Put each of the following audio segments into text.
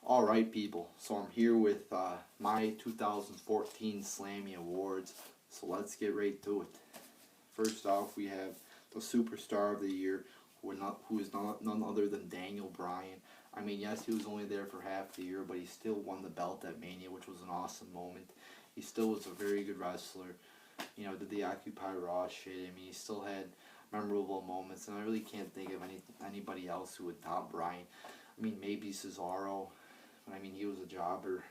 Alright people, so I'm here with my 2014 Slammy Awards, so let's get right to it. First off, we have the Superstar of the Year, who is none other than Daniel Bryan. I mean, yes, he was only there for half the year, but he still won the belt at Mania, which was an awesome moment. He still was a very good wrestler. You know, did the Occupy Raw shit. I mean, he still had memorable moments, and I really can't think of anybody else who would top Bryan. I mean, maybe Cesaro. I mean, he was a jobber.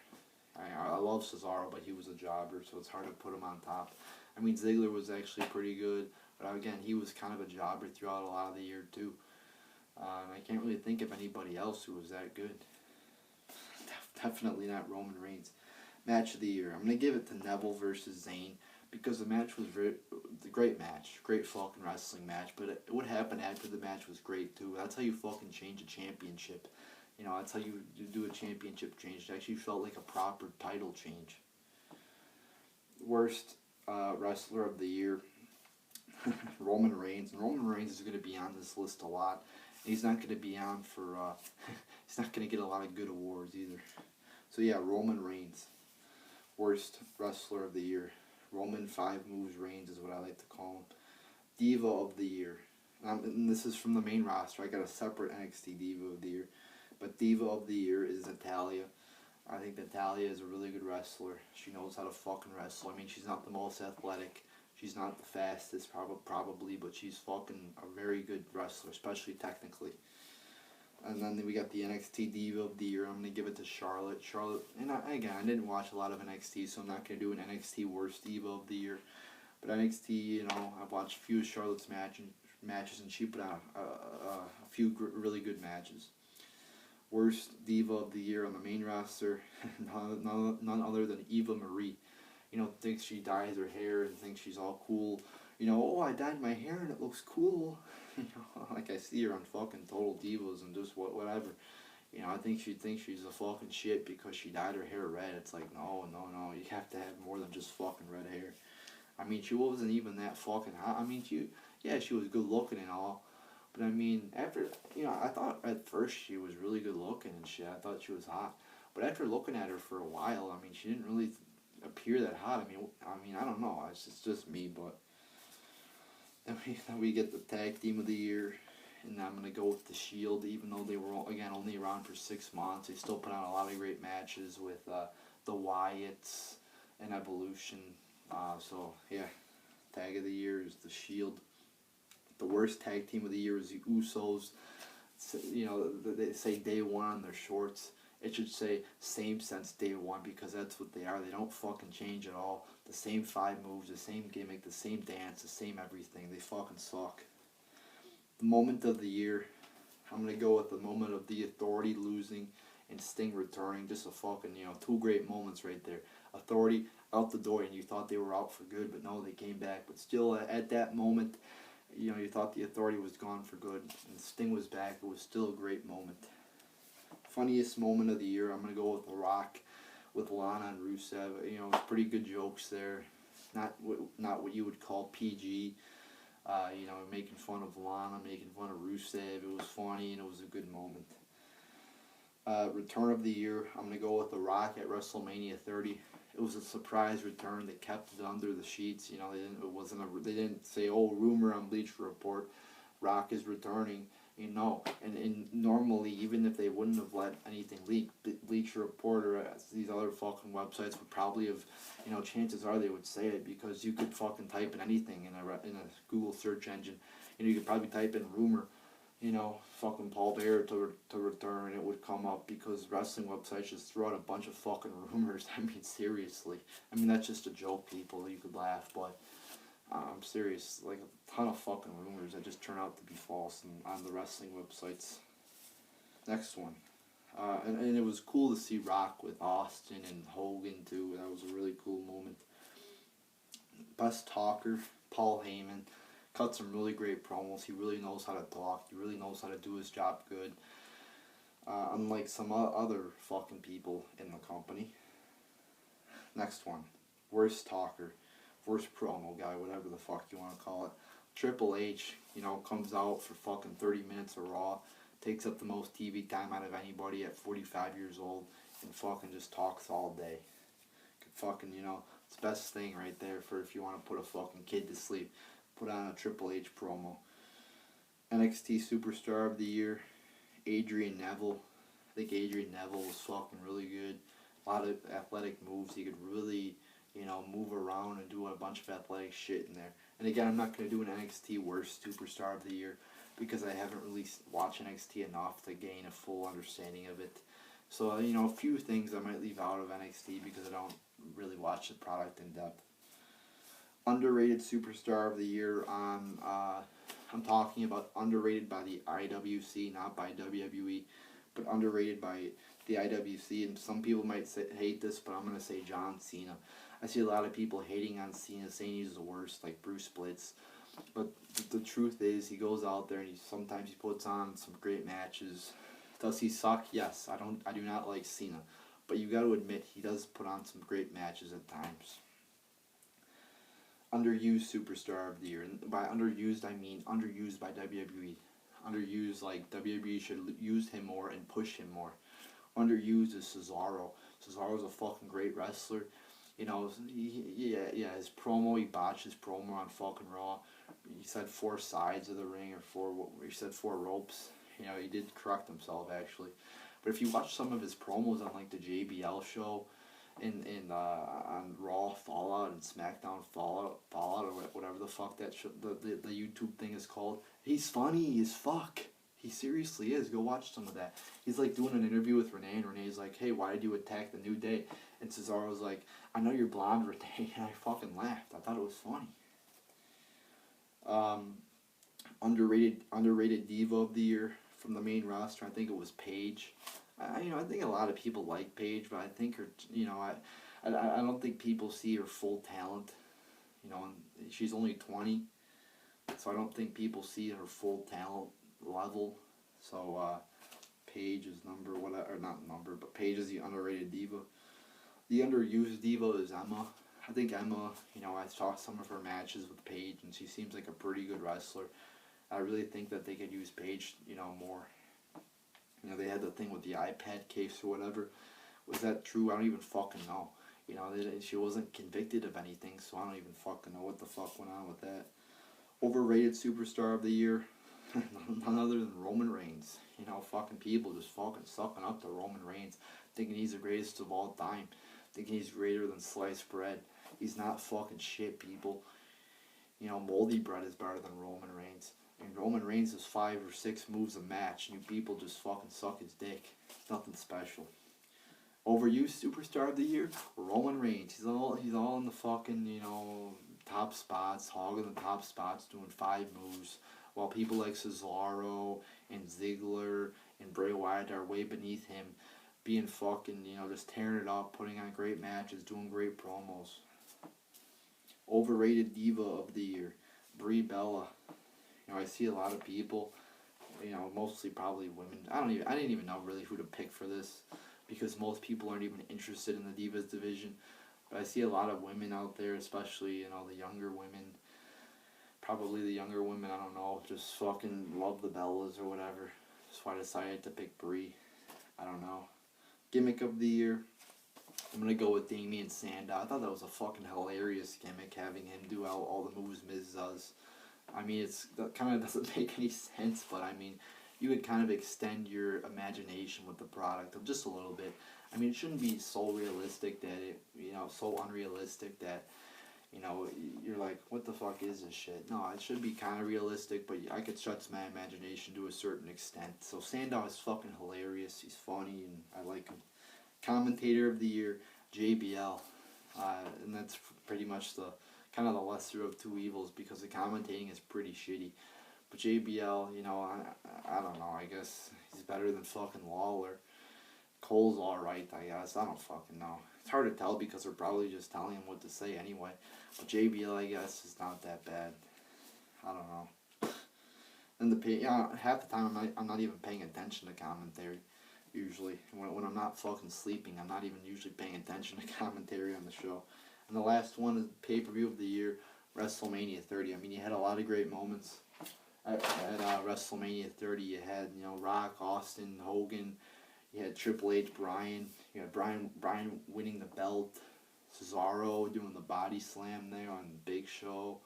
I love Cesaro, but he was a jobber, so it's hard to put him on top. I mean, Ziggler was actually pretty good, but again, he was kind of a jobber throughout a lot of the year, too. I can't really think of anybody else who was that good. Definitely not Roman Reigns. Match of the year. I'm going to give it to Neville versus Zayn, because the match was a great match. Great fucking wrestling match, but what happened after the match was great, too. That's how you fucking change a championship. You know, that's how you do a championship change. It actually felt like a proper title change. Worst wrestler of the year, Roman Reigns. And Roman Reigns is going to be on this list a lot. And he's not going to be on for, he's not going to get a lot of good awards either. So yeah, Roman Reigns. Worst wrestler of the year. Roman 5 Moves Reigns is what I like to call him. Diva of the year. And this is from the main roster. I got a separate NXT Diva of the year. But Diva of the Year is Natalya. I think Natalya is a really good wrestler. She knows how to fucking wrestle. I mean, she's not the most athletic. She's not the fastest, probably, but she's fucking a very good wrestler, especially technically. And then we got the NXT Diva of the Year. I'm going to give it to Charlotte. And again, I didn't watch a lot of NXT, so I'm not going to do an NXT Worst Diva of the Year. But NXT, you know, I've watched a few of Charlotte's matches, and she put on a few really good matches. Worst Diva of the Year on the main roster, none other than Eva Marie. You know, thinks she dyes her hair and thinks she's all cool. You know, oh, I dyed my hair and it looks cool. You know, like I see her on fucking Total Divas and just whatever. You know, I think she thinks she's a fucking shit because she dyed her hair red. It's like, no, you have to have more than just fucking red hair. I mean, she wasn't even that fucking hot. I mean, she was good looking and all. But I mean, after, you know, I thought at first she was really good looking and shit. I thought she was hot. But after looking at her for a while, I mean, she didn't really appear that hot. I mean, I don't know. It's just me, but then we get the Tag Team of the Year, and I'm going to go with The Shield, even though they were, again, only around for 6 months. They still put on a lot of great matches with the Wyatts and Evolution. So, yeah, Tag of the Year is The Shield. The worst tag team of the year is the Usos. You know, they say day one on their shorts. It should say same since day one, because that's what they are. They don't fucking change at all. The same 5 moves, the same gimmick, the same dance, the same everything. They fucking suck. The moment of the year, I'm going to go with the moment of the Authority losing and Sting returning. Just a fucking, you know, 2 great moments right there. Authority out the door, and you thought they were out for good, but no, they came back. But still, at that moment, you know, you thought the Authority was gone for good, and Sting was back. It was still a great moment. Funniest moment of the year, I'm going to go with The Rock, with Lana and Rusev. You know, pretty good jokes there. Not what you would call PG. You know, making fun of Lana, making fun of Rusev. It was funny, and it was a good moment. Return of the year, I'm going to go with The Rock at WrestleMania 30. It was a surprise return. They kept it under the sheets. You know, they didn't say, oh, rumor on Bleacher Report, Rock is returning. You know, and normally, even if they wouldn't have let anything leak, Bleacher Report or these other fucking websites would probably have, you know, chances are they would say it, because you could fucking type in anything in a Google search engine. You know, you could probably type in rumor, you know, fucking Paul Bearer to return, and it would come up, because wrestling websites just throw out a bunch of fucking rumors. I mean, seriously. I mean, that's just a joke, people. You could laugh, but I'm serious. Like, a ton of fucking rumors that just turn out to be false on the wrestling websites. Next one. And it was cool to see Rock with Austin and Hogan, too. That was a really cool moment. Best talker, Paul Heyman. Cut some really great promos. He really knows how to talk. He really knows how to do his job good. Unlike some other fucking people in the company. Next one. Worst talker. Worst promo guy. Whatever the fuck you want to call it. Triple H, you know, comes out for fucking 30 minutes of Raw. Takes up the most TV time out of anybody at 45 years old, and fucking just talks all day. Could fucking, it's the best thing right there for if you want to put a fucking kid to sleep. Put on a Triple H promo. NXT Superstar of the Year, Adrian Neville. I think Adrian Neville was fucking really good. A lot of athletic moves. He could really, move around and do a bunch of athletic shit in there. And again, I'm not going to do an NXT Worst Superstar of the Year because I haven't really watched NXT enough to gain a full understanding of it. So, a few things I might leave out of NXT because I don't really watch the product in depth. Underrated Superstar of the Year on, I'm talking about underrated by the IWC, not by WWE, but underrated by the IWC. And some people might hate this, but I'm going to say John Cena. I see a lot of people hating on Cena, saying he's the worst, like Bruce Blitz. But the truth is, he goes out there and sometimes he puts on some great matches. Does he suck? Yes. I do not like Cena, but you got to admit he does put on some great matches at times. Underused Superstar of the Year. And by underused, I mean underused by WWE. Underused, like WWE should use him more and push him more. Underused is Cesaro. Cesaro's a fucking great wrestler. His promo, he botched his promo on fucking Raw. He said 4 sides of the ring, he said 4 ropes. He did correct himself, actually. But if you watch some of his promos on, like, the JBL show, on Raw Fallout and SmackDown Fallout or whatever the fuck that the YouTube thing is called, he's funny as fuck. He seriously is. Go watch some of that. He's like doing an interview with Renee, and Renee's like, "Hey, why did you attack the New Day?" And Cesaro's like, "I know you're blonde, Renee," and I fucking laughed. I thought it was funny. Underrated Diva of the Year from the main roster. I think it was Paige. I think a lot of people like Paige, but I think her, I don't think people see her full talent. And she's only 20, so I don't think people see her full talent level. So Paige is Paige is the underrated diva. The underused diva is Emma. I think Emma, I saw some of her matches with Paige, and she seems like a pretty good wrestler. I really think that they could use Paige, more. They had the thing with the iPad case or whatever. Was that true? I don't even fucking know. She wasn't convicted of anything, so I don't even fucking know what the fuck went on with that. Overrated Superstar of the Year, none other than Roman Reigns. Fucking people just fucking sucking up to Roman Reigns, thinking he's the greatest of all time, thinking he's greater than sliced bread. He's not fucking shit, people. Moldy bread is better than Roman Reigns. Roman Reigns does 5 or 6 moves a match, and you people just fucking suck his dick. It's nothing special. Overused Superstar of the Year, Roman Reigns. He's all in the fucking, top spots, hogging the top spots, doing 5 moves, while people like Cesaro and Ziggler and Bray Wyatt are way beneath him, being fucking, just tearing it up, putting on great matches, doing great promos. Overrated Diva of the Year, Brie Bella. I see a lot of people, mostly probably women. I didn't even know really who to pick for this, because most people aren't even interested in the Divas division. But I see a lot of women out there, especially, the younger women. Probably the younger women, I don't know, just fucking love the Bellas or whatever. That's why I decided to pick Brie. I don't know. Gimmick of the Year, I'm going to go with Damien Sandow. I thought that was a fucking hilarious gimmick, having him do all the moves Miz does. That kind of doesn't make any sense, but you would kind of extend your imagination with the product just a little bit. It shouldn't be so realistic that so unrealistic that, you're like, what the fuck is this shit? No, it should be kind of realistic, but I could stretch my imagination to a certain extent. So Sandow is fucking hilarious. He's funny, and I like him. Commentator of the Year, JBL. And that's pretty much the lesser of two evils, because the commentating is pretty shitty. But JBL, I don't know, I guess he's better than fucking Lawler. Cole's alright, I guess. I don't fucking know. It's hard to tell because they're probably just telling him what to say anyway. But JBL, I guess, is not that bad. I don't know. And half the time I'm not even paying attention to commentary. Usually, when I'm not fucking sleeping, I'm not even usually paying attention to commentary on the show. And the last one is pay-per-view of the year, WrestleMania 30. You had a lot of great moments. at WrestleMania 30, you had, you know, Rock, Austin, Hogan, you had Triple H, Bryan, you had Bryan winning the belt, Cesaro doing the body slam there on Big Show.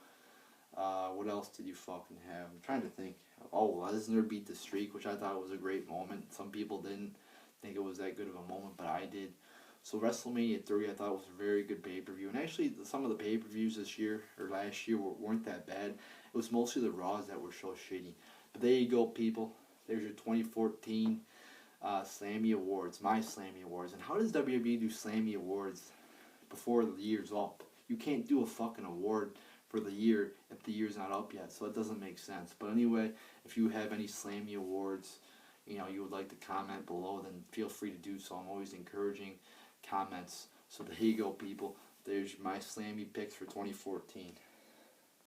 What else did you fucking have? I'm trying to think. Oh, Lesnar beat the Streak, which I thought was a great moment. Some people didn't think it was that good of a moment, but I did. So WrestleMania 3, I thought was a very good pay-per-view. And actually, some of the pay-per-views this year, or last year, weren't that bad. It was mostly the Raws that were so shitty. But there you go, people. There's your 2014 Slammy Awards, my Slammy Awards. And how does WWE do Slammy Awards before the year's up? You can't do a fucking award for the year if the year's not up yet, so it doesn't make sense. But anyway, if you have any Slammy Awards, you know, you would like to comment below, then feel free to do so. I'm always encouraging comments. So there you go, people. There's my Slammy picks for 2014.